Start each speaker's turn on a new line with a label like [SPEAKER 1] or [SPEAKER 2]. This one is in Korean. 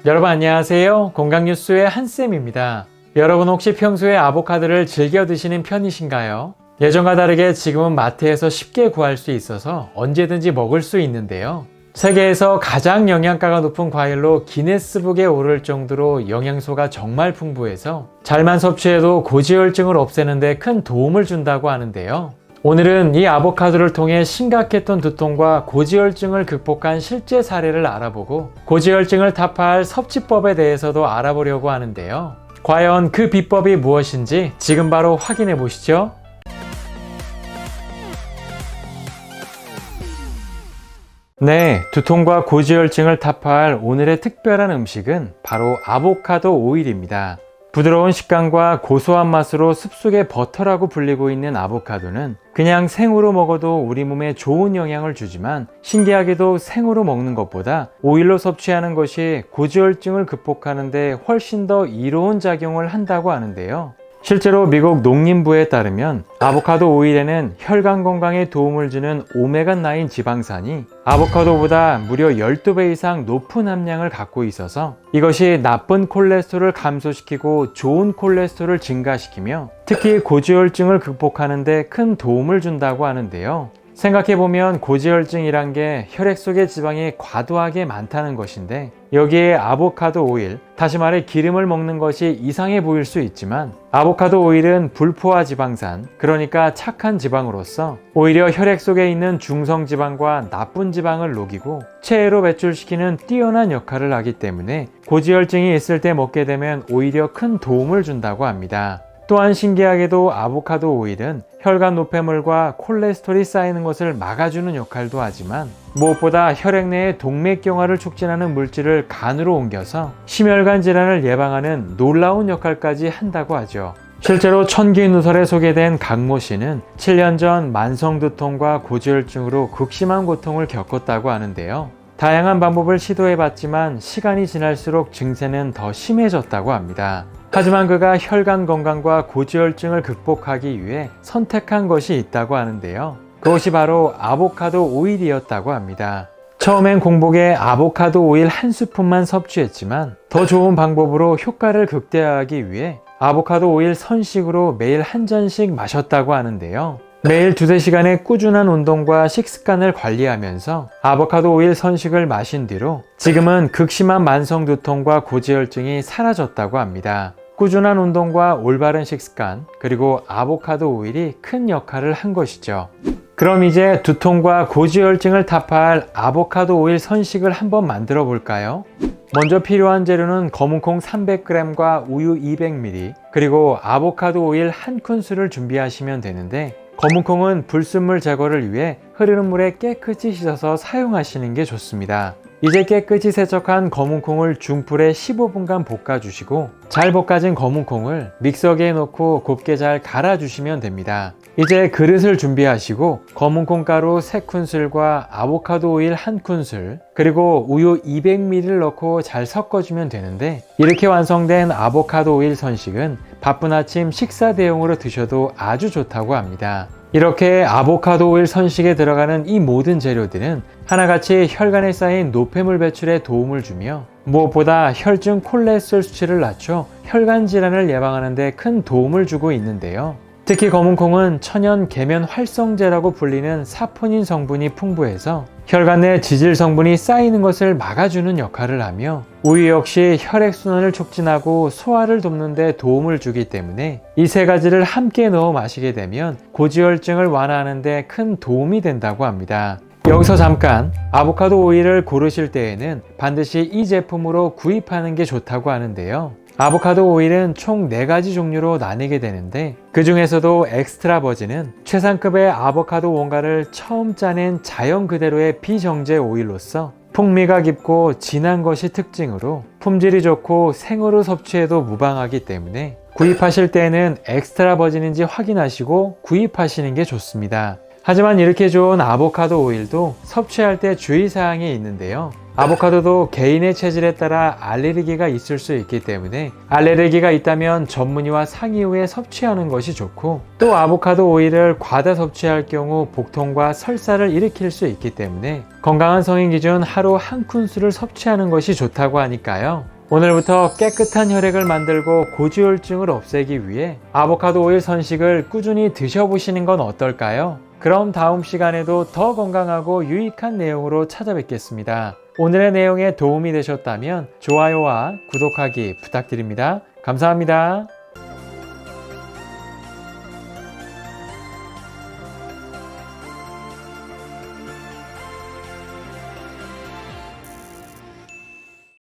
[SPEAKER 1] 여러분 안녕하세요. 건강뉴스의 한쌤입니다. 여러분 혹시 평소에 아보카도를 즐겨 드시는 편이신가요? 예전과 다르게 지금은 마트에서 쉽게 구할 수 있어서 언제든지 먹을 수 있는데요. 세계에서 가장 영양가가 높은 과일로 기네스북에 오를 정도로 영양소가 정말 풍부해서 잘만 섭취해도 고지혈증을 없애는 데 큰 도움을 준다고 하는데요. 오늘은 이 아보카도를 통해 심각했던 두통과 고지혈증을 극복한 실제 사례를 알아보고 고지혈증을 타파할 섭취법에 대해서도 알아보려고 하는데요. 과연 그 비법이 무엇인지 지금 바로 확인해 보시죠. 네, 두통과 고지혈증을 타파할 오늘의 특별한 음식은 바로 아보카도 오일입니다. 부드러운 식감과 고소한 맛으로 숲속의 버터라고 불리고 있는 아보카도는 그냥 생으로 먹어도 우리 몸에 좋은 영향을 주지만 신기하게도 생으로 먹는 것보다 오일로 섭취하는 것이 고지혈증을 극복하는 데 훨씬 더 이로운 작용을 한다고 하는데요. 실제로 미국 농림부에 따르면 아보카도 오일에는 혈관 건강에 도움을 주는 오메가9 지방산이 아보카도보다 무려 12배 이상 높은 함량을 갖고 있어서 이것이 나쁜 콜레스테롤을 감소시키고 좋은 콜레스테롤을 증가시키며 특히 고지혈증을 극복하는 데 큰 도움을 준다고 하는데요. 생각해보면 고지혈증이란 게 혈액 속의 지방이 과도하게 많다는 것인데 여기에 아보카도 오일, 다시 말해 기름을 먹는 것이 이상해 보일 수 있지만 아보카도 오일은 불포화 지방산, 그러니까 착한 지방으로서 오히려 혈액 속에 있는 중성 지방과 나쁜 지방을 녹이고 체외로 배출시키는 뛰어난 역할을 하기 때문에 고지혈증이 있을 때 먹게 되면 오히려 큰 도움을 준다고 합니다. 또한 신기하게도 아보카도 오일은 혈관 노폐물과 콜레스테롤이 쌓이는 것을 막아주는 역할도 하지만 무엇보다 혈액 내의 동맥경화를 촉진하는 물질을 간으로 옮겨서 심혈관 질환을 예방하는 놀라운 역할까지 한다고 하죠. 실제로 천기누설에 소개된 강모 씨는 7년 전 만성 두통과 고지혈증으로 극심한 고통을 겪었다고 하는데요. 다양한 방법을 시도해봤지만 시간이 지날수록 증세는 더 심해졌다고 합니다. 하지만 그가 혈관 건강과 고지혈증을 극복하기 위해 선택한 것이 있다고 하는데요. 그것이 바로 아보카도 오일이었다고 합니다. 처음엔 공복에 아보카도 오일 한 스푼만 섭취했지만 더 좋은 방법으로 효과를 극대화하기 위해 아보카도 오일 선식으로 매일 한 잔씩 마셨다고 하는데요. 매일 2-3시간의 꾸준한 운동과 식습관을 관리하면서 아보카도 오일 선식을 마신 뒤로 지금은 극심한 만성 두통과 고지혈증이 사라졌다고 합니다. 꾸준한 운동과 올바른 식습관, 그리고 아보카도 오일이 큰 역할을 한 것이죠. 그럼 이제 두통과 고지혈증을 타파할 아보카도 오일 선식을 한번 만들어 볼까요? 먼저 필요한 재료는 검은콩 300g과 우유 200ml, 그리고 아보카도 오일 1큰술을 준비하시면 되는데 검은콩은 불순물 제거를 위해 흐르는 물에 깨끗이 씻어서 사용하시는 게 좋습니다. 이제 깨끗이 세척한 검은콩을 중불에 15분간 볶아주시고 잘 볶아진 검은콩을 믹서기에 넣고 곱게 잘 갈아주시면 됩니다. 이제 그릇을 준비하시고 검은콩 가루 3큰술과 아보카도 오일 1큰술, 그리고 우유 200ml를 넣고 잘 섞어주면 되는데 이렇게 완성된 아보카도 오일 선식은 바쁜 아침 식사 대용으로 드셔도 아주 좋다고 합니다. 이렇게 아보카도 오일 선식에 들어가는 이 모든 재료들은 하나같이 혈관에 쌓인 노폐물 배출에 도움을 주며 무엇보다 혈중 콜레스테롤 수치를 낮춰 혈관 질환을 예방하는 데 큰 도움을 주고 있는데요. 특히 검은콩은 천연 계면 활성제라고 불리는 사포닌 성분이 풍부해서 혈관 내 지질 성분이 쌓이는 것을 막아주는 역할을 하며 우유 역시 혈액순환을 촉진하고 소화를 돕는 데 도움을 주기 때문에 이 3가지를 함께 넣어 마시게 되면 고지혈증을 완화하는 데 큰 도움이 된다고 합니다. 여기서 잠깐, 아보카도 오일을 고르실 때에는 반드시 이 제품으로 구입하는 게 좋다고 하는데요. 아보카도 오일은 총 4가지 종류로 나뉘게 되는데 그 중에서도 엑스트라 버진은 최상급의 아보카도 원가를 처음 짜낸 자연 그대로의 비정제 오일로서 풍미가 깊고 진한 것이 특징으로 품질이 좋고 생으로 섭취해도 무방하기 때문에 구입하실 때에는 엑스트라 버진인지 확인하시고 구입하시는 게 좋습니다. 하지만 이렇게 좋은 아보카도 오일도 섭취할 때 주의사항이 있는데요. 아보카도도 개인의 체질에 따라 알레르기가 있을 수 있기 때문에 알레르기가 있다면 전문의와 상의 후에 섭취하는 것이 좋고, 또 아보카도 오일을 과다 섭취할 경우 복통과 설사를 일으킬 수 있기 때문에 건강한 성인 기준 하루 1큰술을 섭취하는 것이 좋다고 하니까요. 오늘부터 깨끗한 혈액을 만들고 고지혈증을 없애기 위해 아보카도 오일 선식을 꾸준히 드셔보시는 건 어떨까요? 그럼 다음 시간에도 더 건강하고 유익한 내용으로 찾아뵙겠습니다. 오늘의 내용에 도움이 되셨다면 좋아요와 구독하기 부탁드립니다. 감사합니다.